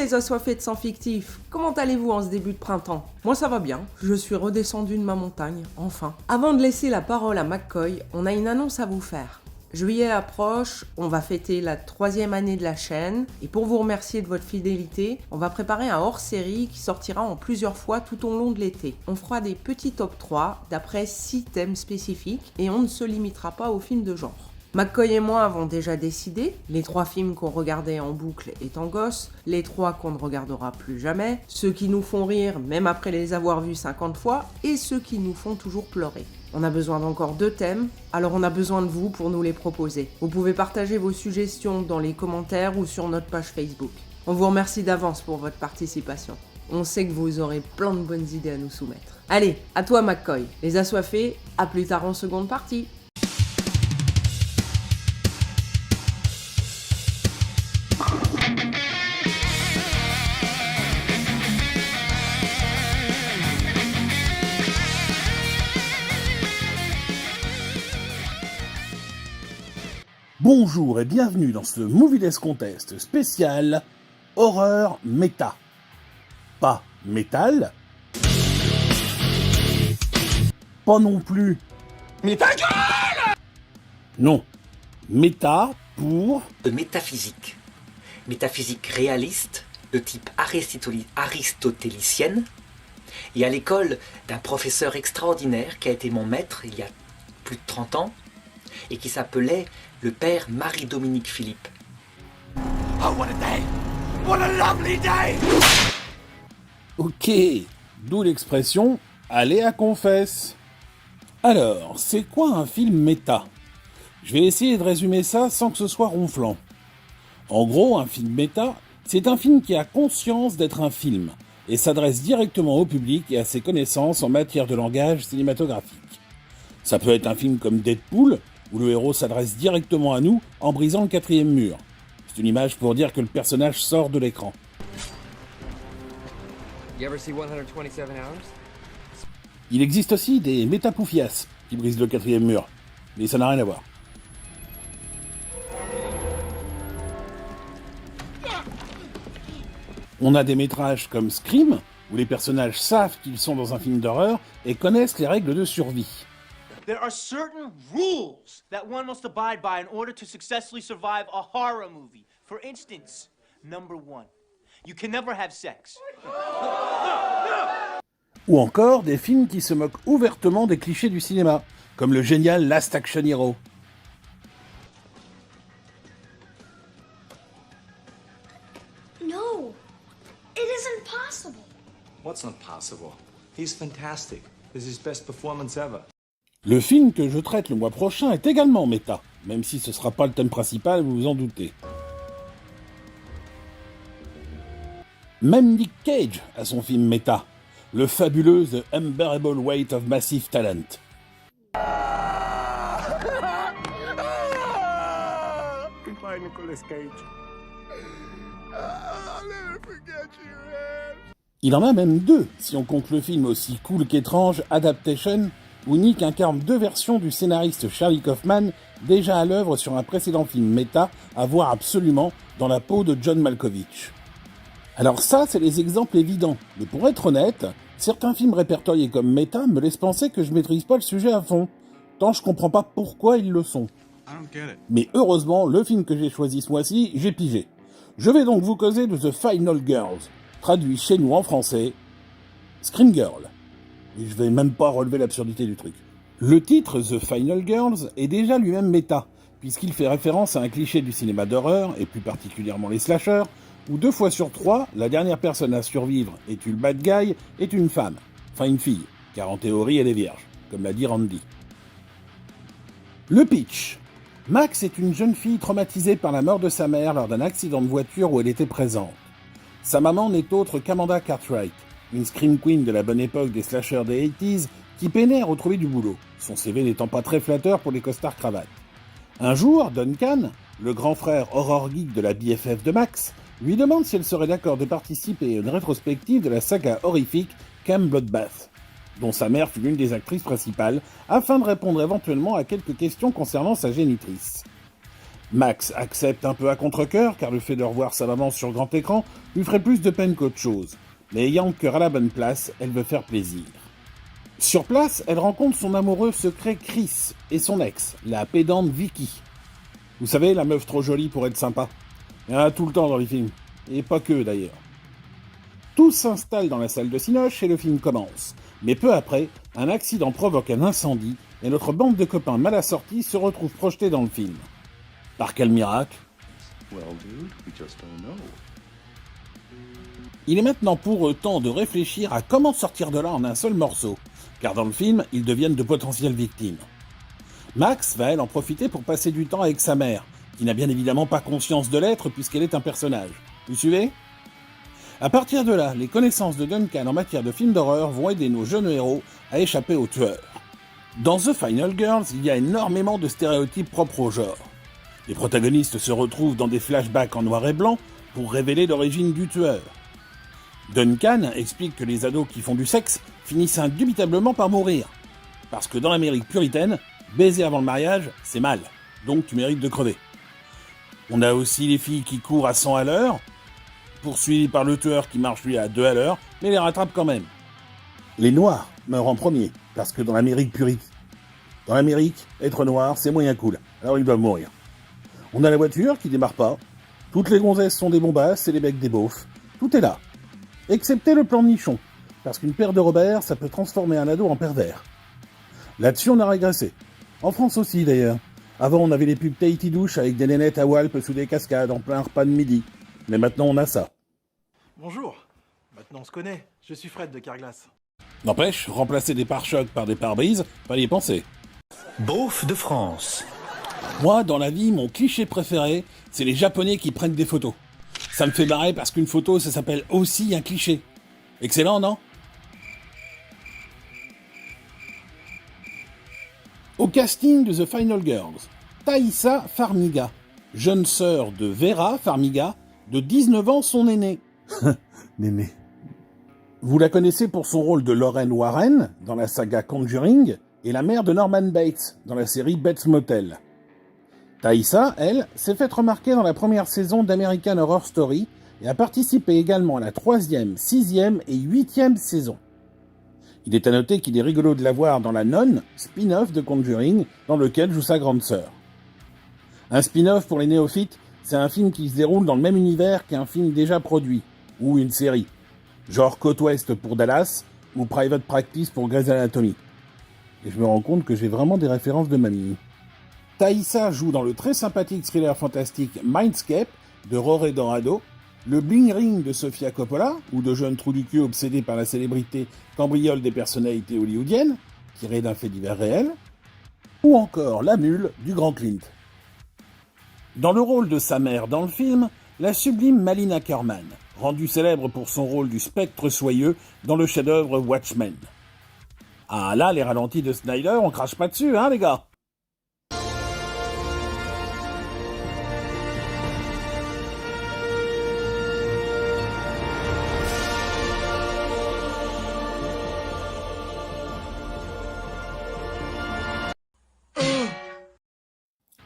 les assoiffés de sang fictif, comment allez-vous en ce début de printemps? Moi ça va bien, je suis redescendu de ma montagne, enfin. Avant de laisser la parole à McCoy, on a une annonce à vous faire. Juillet approche, on va fêter la 3e année de la chaîne et pour vous remercier de votre fidélité, on va préparer un hors-série qui sortira en plusieurs fois tout au long de l'été. On fera des petits top 3 d'après 6 thèmes spécifiques et on ne se limitera pas aux films de genre. McCoy et moi avons déjà décidé, les 3 films qu'on regardait en boucle étant gosses, les 3 qu'on ne regardera plus jamais, ceux qui nous font rire même après les avoir vus 50 fois et ceux qui nous font toujours pleurer. On a besoin d'encore 2 thèmes, alors on a besoin de vous pour nous les proposer. Vous pouvez partager vos suggestions dans les commentaires ou sur notre page Facebook. On vous remercie d'avance pour votre participation. On sait que vous aurez plein de bonnes idées à nous soumettre. Allez, à toi McCoy, les assoiffés, à plus tard en seconde partie. Bonjour et bienvenue dans ce Movie Desk Contest spécial horreur méta. Pas métal. Pas non plus. Mais ta gueule! Non. Méta pour... De métaphysique. Métaphysique réaliste, de type aristotélicienne, et à l'école d'un professeur extraordinaire qui a été mon maître il y a plus de 30 ans, et qui s'appelait le père Marie-Dominique Philippe. Oh, what a day! What a lovely day! Ok, d'où l'expression « aller à confesse ». Alors, c'est quoi un film méta? Je vais essayer de résumer ça sans que ce soit ronflant. En gros, un film méta, c'est un film qui a conscience d'être un film et s'adresse directement au public et à ses connaissances en matière de langage cinématographique. Ça peut être un film comme Deadpool, où le héros s'adresse directement à nous en brisant le 4e mur. C'est une image pour dire que le personnage sort de l'écran. Il existe aussi des métapoufias qui brisent le 4e mur, mais ça n'a rien à voir. On a des métrages comme Scream, où les personnages savent qu'ils sont dans un film d'horreur et connaissent les règles de survie. There are certain rules that one must abide by in order to successfully survive a horror movie. For instance, number 1, you can never have sex. Ou encore des films qui se moquent ouvertement des clichés du cinéma, comme le génial Last Action Hero. No, it isn't possible. What's not possible? He's fantastic. This is his best performance ever. Le film que je traite le mois prochain est également méta, même si ce sera pas le thème principal, vous vous en doutez. Même Nick Cage a son film méta, le fabuleux The Unbearable Weight of Massive Talent. Goodbye, Nicolas Cage. I'll never forget you, man. Il en a même 2, si on compte le film aussi cool qu'étrange, Adaptation, où Nick incarne 2 versions du scénariste Charlie Kaufman, déjà à l'œuvre sur un précédent film méta, à voir absolument dans la peau de John Malkovich. Alors ça, c'est les exemples évidents, mais pour être honnête, certains films répertoriés comme méta me laissent penser que je maîtrise pas le sujet à fond, tant je comprends pas pourquoi ils le sont. Mais heureusement, le film que j'ai choisi ce mois-ci, j'ai pigé. Je vais donc vous causer de The Final Girls, traduit chez nous en français, Scream Girl. Et je vais même pas relever l'absurdité du truc. Le titre The Final Girls est déjà lui-même méta, puisqu'il fait référence à un cliché du cinéma d'horreur, et plus particulièrement les slashers, où 2 fois sur 3, la dernière personne à survivre, et le bad guy, est une femme. Enfin une fille, car en théorie elle est vierge, comme l'a dit Randy. Le pitch. Max est une jeune fille traumatisée par la mort de sa mère lors d'un accident de voiture où elle était présente. Sa maman n'est autre qu'Amanda Cartwright, une scream queen de la bonne époque des slashers des 80s qui peinait à retrouver du boulot, son CV n'étant pas très flatteur pour les costards cravates. Un jour, Duncan, le grand frère horror geek de la BFF de Max, lui demande si elle serait d'accord de participer à une rétrospective de la saga horrifique Camp Bloodbath, dont sa mère fut l'une des actrices principales, afin de répondre éventuellement à quelques questions concernant sa génitrice. Max accepte un peu à contre-cœur, car le fait de revoir sa maman sur grand écran lui ferait plus de peine qu'autre chose. Mais ayant le cœur à la bonne place, elle veut faire plaisir. Sur place, elle rencontre son amoureux secret Chris et son ex, la pédante Vicky. Vous savez, la meuf trop jolie pour être sympa. Il y en a tout le temps dans les films. Et pas que d'ailleurs. Tous s'installent dans la salle de cinoche et le film commence. Mais peu après, un accident provoque un incendie et notre bande de copains mal assortis se retrouve projetés dans le film. Par quel miracle? Il est maintenant pour eux temps de réfléchir à comment sortir de là en un seul morceau, car dans le film, ils deviennent de potentielles victimes. Max va elle en profiter pour passer du temps avec sa mère, qui n'a bien évidemment pas conscience de l'être puisqu'elle est un personnage. Vous suivez? À partir de là, les connaissances de Duncan en matière de films d'horreur vont aider nos jeunes héros à échapper aux tueurs. Dans The Final Girls, il y a énormément de stéréotypes propres au genre. Les protagonistes se retrouvent dans des flashbacks en noir et blanc pour révéler l'origine du tueur. Duncan explique que les ados qui font du sexe finissent indubitablement par mourir. Parce que dans l'Amérique puritaine, baiser avant le mariage, c'est mal, donc tu mérites de crever. On a aussi les filles qui courent à 100 à l'heure, poursuivies par le tueur qui marche lui à 2 à l'heure, mais les rattrape quand même. Les noirs meurent en premier, parce que dans l'Amérique Dans l'Amérique, être noir, c'est moyen cool, alors ils doivent mourir. On a la voiture qui démarre pas, toutes les gonzesses sont des bombasses et les becs des beaufs, tout est là. Excepté le plan de nichon, parce qu'une paire de Robert, ça peut transformer un ado en pervers. Là-dessus, on a régressé. En France aussi, d'ailleurs. Avant, on avait les pubs Tahiti douche avec des nénettes à Walp sous des cascades en plein repas de midi. Mais maintenant, on a ça. Bonjour. Maintenant on se connaît. Je suis Fred de Carglass. N'empêche, remplacer des pare-chocs par des pare-brises, fallait y penser. Beauf de France. Moi, dans la vie, mon cliché préféré, c'est les Japonais qui prennent des photos. Ça me fait marrer parce qu'une photo, ça s'appelle aussi un cliché. Excellent, non? Au casting de The Final Girls, Thaïssa Farmiga, jeune sœur de Vera Farmiga, de 19 ans son aînée. Néné. Vous la connaissez pour son rôle de Lorraine Warren dans la saga Conjuring et la mère de Norman Bates dans la série Bates Motel. Thaïssa, elle, s'est faite remarquer dans la première saison d'American Horror Story et a participé également à la 3e, 6e et 8e saison. Il est à noter qu'il est rigolo de la voir dans La Nonne, spin-off de Conjuring, dans lequel joue sa grande sœur. Un spin-off pour les néophytes, c'est un film qui se déroule dans le même univers qu'un film déjà produit, ou une série. Genre Côte Ouest pour Dallas, ou Private Practice pour Grey's Anatomy. Et je me rends compte que j'ai vraiment des références de mamie. Thaïssa joue dans le très sympathique thriller fantastique Mindscape de Rory Dorado, le Bling Ring de Sofia Coppola, où de jeunes trous du cul obsédés par la célébrité cambriolent des personnalités hollywoodiennes, tirées d'un fait divers réel, ou encore La Mule du grand Clint. Dans le rôle de sa mère dans le film, la sublime Malin Akerman, rendue célèbre pour son rôle du spectre soyeux dans le chef-d'œuvre Watchmen. Ah là, les ralentis de Snyder, on crache pas dessus, hein les gars?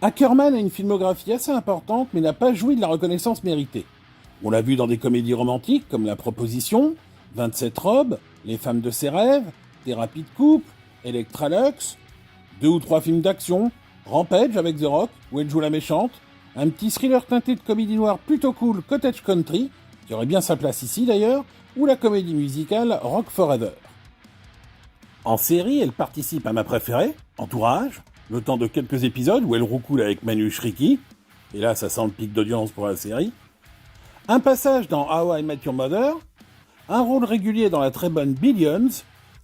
Akerman a une filmographie assez importante, mais n'a pas joui de la reconnaissance méritée. On l'a vu dans des comédies romantiques comme La Proposition, 27 robes, Les femmes de ses rêves, Thérapie de couple, Electralux, 2 ou 3 films d'action, Rampage avec The Rock, où elle joue la méchante, un petit thriller teinté de comédie noire plutôt cool, Cottage Country, qui aurait bien sa place ici d'ailleurs, ou la comédie musicale Rock Forever. En série, elle participe à ma préférée, Entourage, le temps de quelques épisodes où elle roucoule avec Manu Shriki, et là ça sent le pic d'audience pour la série, un passage dans How I Met Your Mother, un rôle régulier dans la très bonne Billions,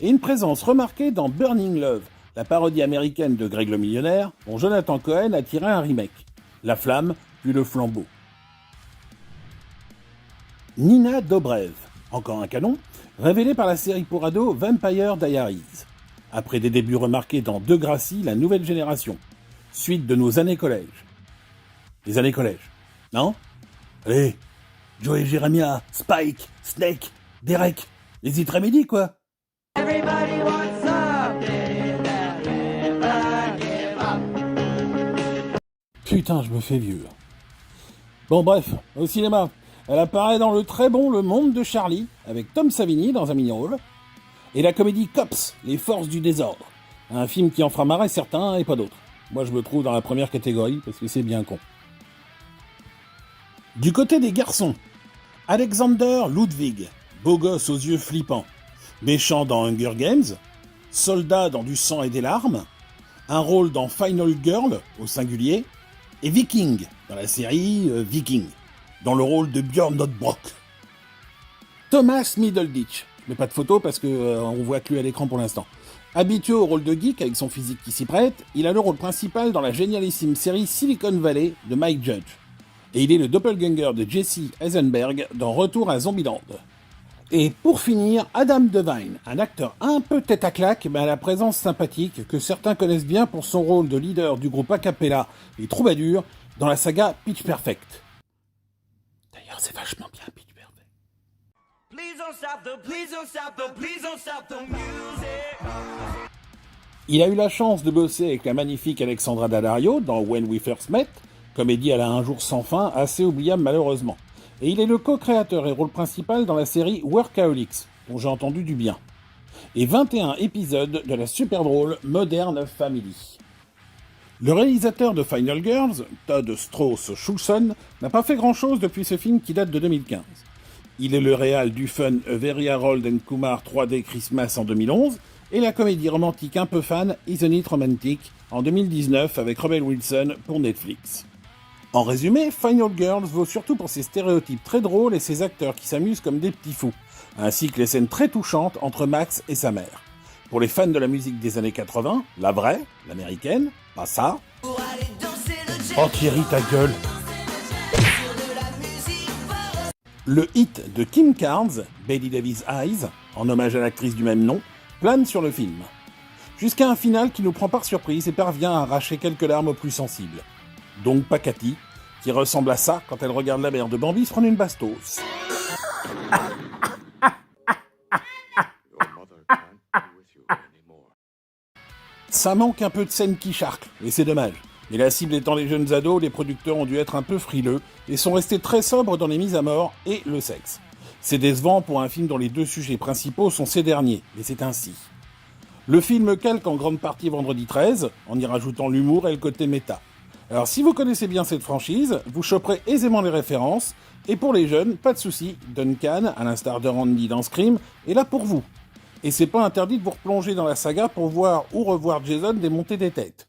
et une présence remarquée dans Burning Love, la parodie américaine de Greg le Millionnaire, dont Jonathan Cohen a tiré un remake, La Flamme puis Le Flambeau. Nina Dobrev, encore un canon, révélée par la série pour ados Vampire Diaries. Après des débuts remarqués dans Degrassi, la nouvelle génération, suite de nos années collège. Les années collège, non? Allez, Joey Jeremiah, Spike, Snake, Derek, les It-Remedy, quoi. Putain, je me fais vieux. Bon bref, au cinéma, elle apparaît dans le très bon Le Monde de Charlie, avec Tom Savini dans un mini-rôle, et la comédie Cops, Les Forces du Désordre, un film qui en fera marrer certains et pas d'autres. Moi je me trouve dans la première catégorie, parce que c'est bien con. Du côté des garçons, Alexander Ludwig, beau gosse aux yeux flippants, méchant dans Hunger Games, soldat dans Du sang et des larmes, un rôle dans Final Girl, au singulier, et Viking, dans la série Viking, dans le rôle de Björn Notbrock. Thomas Middleditch, je mets pas de photo parce que on voit que lui à l'écran pour l'instant. Habitué au rôle de geek avec son physique qui s'y prête, il a le rôle principal dans la génialissime série Silicon Valley de Mike Judge. Et il est le doppelganger de Jesse Eisenberg dans Retour à Zombieland. Et pour finir, Adam Devine, un acteur un peu tête à claque, mais à la présence sympathique, que certains connaissent bien pour son rôle de leader du groupe a cappella Les Troubadours dans la saga Pitch Perfect. D'ailleurs, c'est vachement bien Pitch Perfect. Il a eu la chance de bosser avec la magnifique Alexandra Daddario dans When We First Met, comédie à la Un jour sans fin, assez oubliable malheureusement. Et il est le co-créateur et rôle principal dans la série Workaholics, dont j'ai entendu du bien. Et 21 épisodes de la super drôle Modern Family. Le réalisateur de Final Girls, Todd Strauss-Schulson, n'a pas fait grand-chose depuis ce film qui date de 2015. Il est le réal du fun A Very Harold & Kumar 3D Christmas en 2011, et la comédie romantique un peu fan Isn't It Romantic en 2019 avec Rebel Wilson pour Netflix. En résumé, Final Girls vaut surtout pour ses stéréotypes très drôles et ses acteurs qui s'amusent comme des petits fous, ainsi que les scènes très touchantes entre Max et sa mère. Pour les fans de la musique des années 80, la vraie, l'américaine, pas ça. Oh Thierry, ta gueule. Le hit de Kim Carnes, Betty Davis Eyes, en hommage à l'actrice du même nom, plane sur le film. Jusqu'à un final qui nous prend par surprise et parvient à arracher quelques larmes aux plus sensibles. Donc pas Cathy, qui ressemble à ça quand elle regarde la mère de Bambi se prendre une bastos. Ça manque un peu de scène qui charcle, et c'est dommage. Et la cible étant les jeunes ados, les producteurs ont dû être un peu frileux, et sont restés très sobres dans les mises à mort et le sexe. C'est décevant pour un film dont les deux sujets principaux sont ces derniers, mais c'est ainsi. Le film calque en grande partie Vendredi 13, en y rajoutant l'humour et le côté méta. Alors si vous connaissez bien cette franchise, vous choperez aisément les références, et pour les jeunes, pas de souci, Duncan, à l'instar de Randy dans Scream, est là pour vous. Et c'est pas interdit de vous replonger dans la saga pour voir ou revoir Jason démonter des têtes.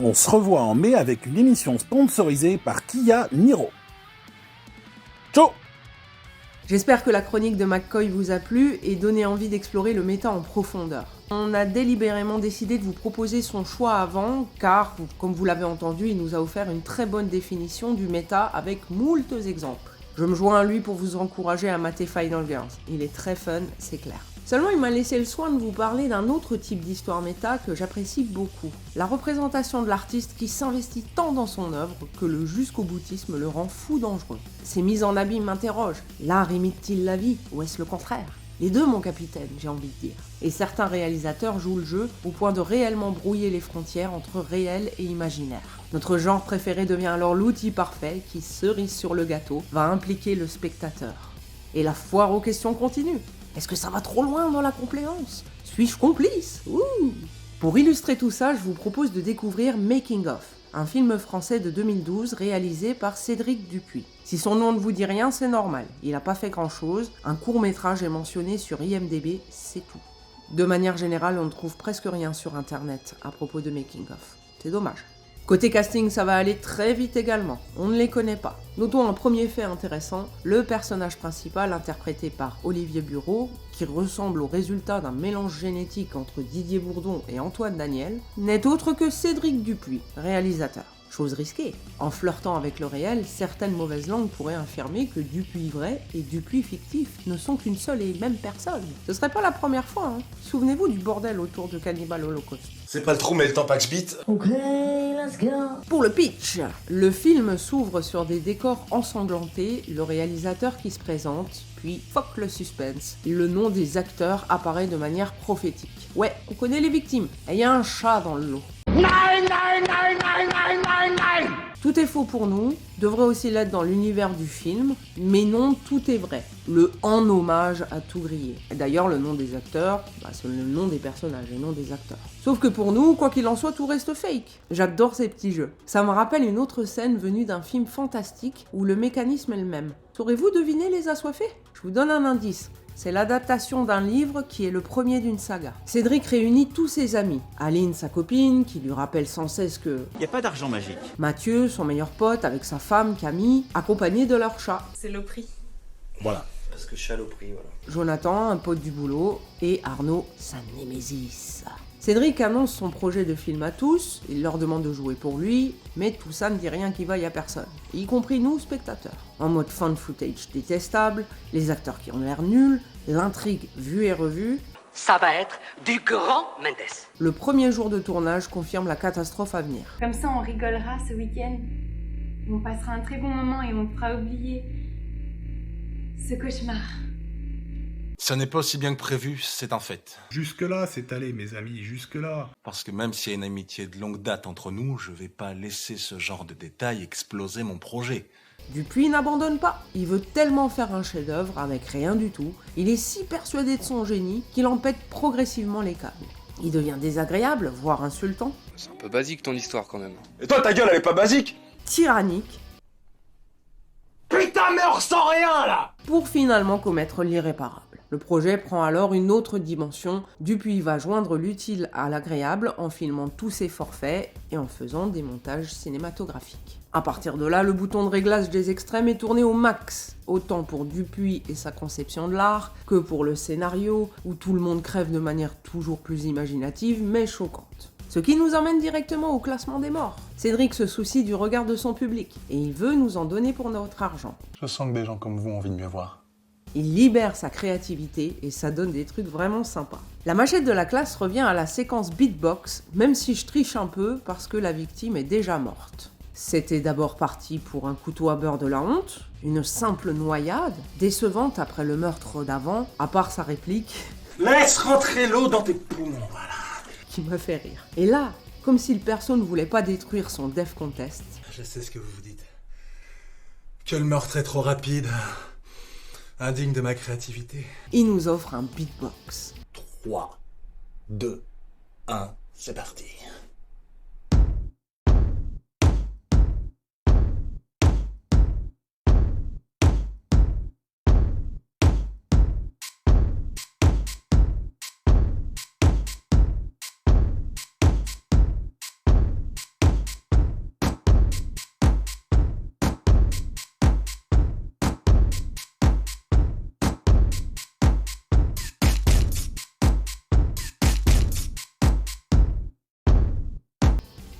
On se revoit en mai avec une émission sponsorisée par Kia Niro. Ciao! J'espère que la chronique de McCoy vous a plu et donné envie d'explorer le méta en profondeur. On a délibérément décidé de vous proposer son choix avant, car, comme vous l'avez entendu, il nous a offert une très bonne définition du méta avec moultes exemples. Je me joins à lui pour vous encourager à mater Final Girls. Il est très fun, c'est clair. Seulement, il m'a laissé le soin de vous parler d'un autre type d'histoire méta que j'apprécie beaucoup. La représentation de l'artiste qui s'investit tant dans son œuvre que le jusqu'au-boutisme le rend fou dangereux. Ses mises en abîme m'interrogent. L'art imite-t-il la vie, ou est-ce le contraire ? Les deux, mon capitaine, j'ai envie de dire. Et certains réalisateurs jouent le jeu au point de réellement brouiller les frontières entre réel et imaginaire. Notre genre préféré devient alors l'outil parfait qui, cerise sur le gâteau, va impliquer le spectateur. Et la foire aux questions continue. Est-ce que ça va trop loin dans la compléance ? Suis-je complice ? Ouh ! Pour illustrer tout ça, je vous propose de découvrir Making of, un film français de 2012 réalisé par Cédric Dupuis. Si son nom ne vous dit rien, c'est normal. Il n'a pas fait grand-chose, un court-métrage est mentionné sur IMDb, c'est tout. De manière générale, on ne trouve presque rien sur internet à propos de Making of. C'est dommage. Côté casting, ça va aller très vite également. On ne les connaît pas. Notons un premier fait intéressant, le personnage principal interprété par Olivier Bureau, qui ressemble au résultat d'un mélange génétique entre Didier Bourdon et Antoine Daniel, n'est autre que Cédric Dupuis, réalisateur. Chose risquée. En flirtant avec le réel, certaines mauvaises langues pourraient affirmer que Dupuis vrai et Dupuis fictif ne sont qu'une seule et même personne. Ce serait pas la première fois, hein. Souvenez-vous du bordel autour de Cannibal Holocaust. C'est pas le trou, mais le temps Pax Beat. Ok, let's go. Pour le pitch, le film s'ouvre sur des décors ensanglantés, le réalisateur qui se présente, puis fuck le suspense. Le nom des acteurs apparaît de manière prophétique. Ouais, on connaît les victimes, et il y a un chat dans le lot. Tout est faux pour nous, devrait aussi l'être dans l'univers du film, mais non, tout est vrai. Le en hommage à tout grillé. Et d'ailleurs, le nom des acteurs, c'est le nom des personnages et non des acteurs. Sauf que pour nous, quoi qu'il en soit, tout reste fake. J'adore ces petits jeux. Ça me rappelle une autre scène venue d'un film fantastique où le mécanisme est le même. Saurez-vous deviner les assoiffés ? Je vous donne un indice. C'est l'adaptation d'un livre qui est le premier d'une saga. Cédric réunit tous ses amis. Aline, sa copine, qui lui rappelle sans cesse que... Y a pas d'argent magique. Mathieu, son meilleur pote, avec sa femme, Camille, accompagné de leur chat. C'est le prix. Voilà. Parce que chat au prix, voilà. Jonathan, un pote du boulot, et Arnaud, sa némésis. Cédric annonce son projet de film à tous, il leur demande de jouer pour lui, mais tout ça ne dit rien qui vaille à personne, y compris nous, spectateurs. En mode fan footage détestable, les acteurs qui ont l'air nuls, l'intrigue vue et revue. Ça va être du grand Mendes. Le premier jour de tournage confirme la catastrophe à venir. Comme ça, on rigolera ce week-end. On passera un très bon moment et on fera oublier ce cauchemar. Ça n'est pas aussi bien que prévu, c'est un fait. Jusque-là, c'est allé, mes amis, jusque-là. Parce que même s'il y a une amitié de longue date entre nous, je vais pas laisser ce genre de détails exploser mon projet. Dupuis n'abandonne pas. Il veut tellement faire un chef-d'œuvre avec rien du tout. Il est si persuadé de son génie qu'il en pète progressivement les câbles. Il devient désagréable, voire insultant. C'est un peu basique ton histoire quand même. Et toi, ta gueule, elle est pas basique ? Tyrannique. Putain, mais on ressent rien là! Pour finalement commettre l'irréparable. Le projet prend alors une autre dimension. Dupuis va joindre l'utile à l'agréable en filmant tous ses forfaits et en faisant des montages cinématographiques. À partir de là, le bouton de réglage des extrêmes est tourné au max, autant pour Dupuis et sa conception de l'art, que pour le scénario, où tout le monde crève de manière toujours plus imaginative, mais choquante. Ce qui nous emmène directement au classement des morts. Cédric se soucie du regard de son public, et il veut nous en donner pour notre argent. Je sens que des gens comme vous ont envie de mieux voir. Il libère sa créativité et ça donne des trucs vraiment sympas. La machette de la classe revient à la séquence beatbox, même si je triche un peu parce que la victime est déjà morte. C'était d'abord parti pour un couteau à beurre de la honte, une simple noyade, décevante après le meurtre d'avant, à part sa réplique « Laisse rentrer l'eau dans tes poumons, voilà !» qui m'a fait rire. Et là, comme si le perso ne voulait pas détruire son Def Contest. Je sais ce que vous vous dites. Que le meurtre est trop rapide. Indigne de ma créativité. Il nous offre un beatbox. 3, 2, 1, c'est parti.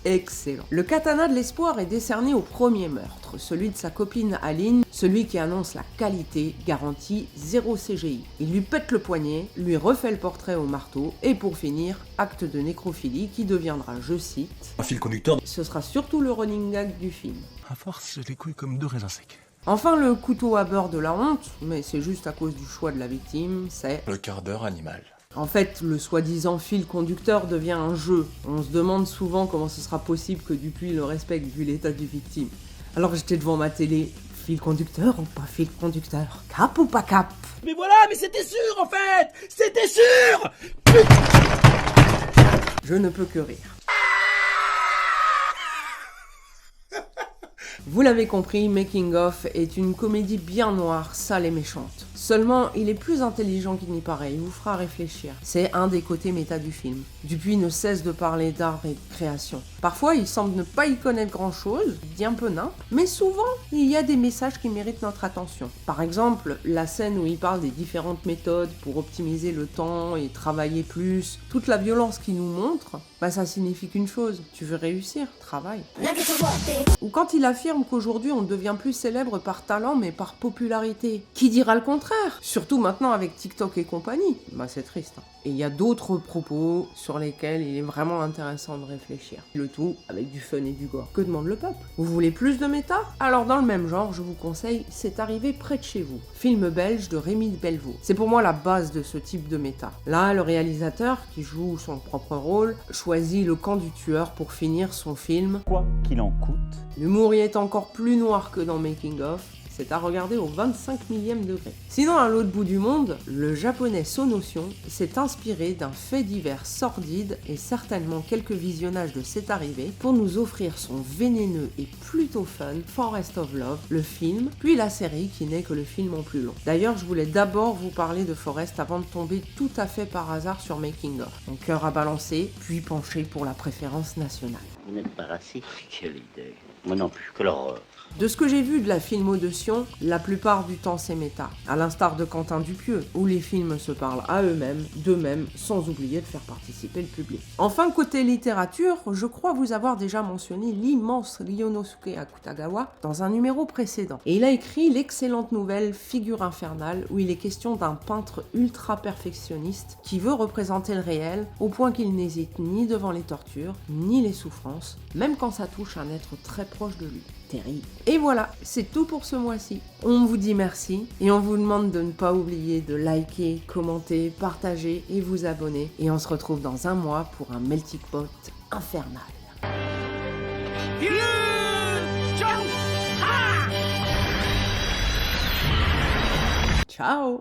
Excellent. Le katana de l'espoir est décerné au premier meurtre, celui de sa copine Aline, celui qui annonce la qualité garantie 0 CGI. Il lui pète le poignet, lui refait le portrait au marteau, et pour finir, acte de nécrophilie qui deviendra, je cite, un fil conducteur. Ce sera surtout le running gag du film. À force, j'ai les couilles comme 2 raisins secs. Enfin, le couteau à beurre de la honte, mais c'est juste à cause du choix de la victime, c'est... le quart d'heure animal. En fait, le soi-disant fil conducteur devient un jeu. On se demande souvent comment ce sera possible que Dupuis le respecte vu l'état du victime. Alors j'étais devant ma télé, fil conducteur ou pas fil conducteur? Cap ou pas cap? Mais voilà, mais c'était sûr en fait! C'était sûr! Je ne peux que rire. Vous l'avez compris, Making of est une comédie bien noire, sale et méchante. Seulement, il est plus intelligent qu'il n'y paraît, il vous fera réfléchir. C'est un des côtés méta du film. Dupuis ne cesse de parler d'art et de création. Parfois, il semble ne pas y connaître grand-chose, il dit un peu nimp, mais souvent, il y a des messages qui méritent notre attention. Par exemple, la scène où il parle des différentes méthodes pour optimiser le temps et travailler plus, toute la violence qu'il nous montre, ça signifie qu'une chose, tu veux réussir, travaille. Ou quand il affirme qu'aujourd'hui on ne devient plus célèbre par talent mais par popularité. Qui dira le contraire? Surtout maintenant avec TikTok et compagnie. C'est triste. Et il y a d'autres propos sur lesquels il est vraiment intéressant de réfléchir. Le tout avec du fun et du gore. Que demande le peuple? Vous voulez plus de méta? Alors dans le même genre, je vous conseille C'est arrivé près de chez vous. Film belge de Rémi de Bellevaux. C'est pour moi la base de ce type de méta. Là, le réalisateur, qui joue son propre rôle, choisit le camp du tueur pour finir son film. Quoi qu'il en coûte. L'humour y est encore plus noir que dans Making of. C'est à regarder au 25 millième degré. Sinon, à l'autre bout du monde, le japonais Sonotion s'est inspiré d'un fait divers sordide et certainement quelques visionnages de C'est arrivé pour nous offrir son vénéneux et plutôt fun Forest of Love, le film, puis la série qui n'est que le film en plus long. D'ailleurs, je voulais d'abord vous parler de Forest avant de tomber tout à fait par hasard sur Making of. Mon cœur a balancé, puis penché pour la préférence nationale. Vous n'êtes pas raciste? Quelle idée. Moi non plus, que l'horreur. De ce que j'ai vu de la filmo-de-sion, la plupart du temps c'est méta, à l'instar de Quentin Dupieux, où les films se parlent à eux-mêmes, d'eux-mêmes, sans oublier de faire participer le public. Enfin, côté littérature, je crois vous avoir déjà mentionné l'immense Ryonosuke Akutagawa dans un numéro précédent. Et il a écrit l'excellente nouvelle Figure infernale, où il est question d'un peintre ultra perfectionniste qui veut représenter le réel, au point qu'il n'hésite ni devant les tortures, ni les souffrances, même quand ça touche un être très proche de lui. Terrible. Et voilà, c'est tout pour ce mois-ci. On vous dit merci et on vous demande de ne pas oublier de liker, commenter, partager et vous abonner. Et on se retrouve dans un mois pour un melting pot infernal. Ciao.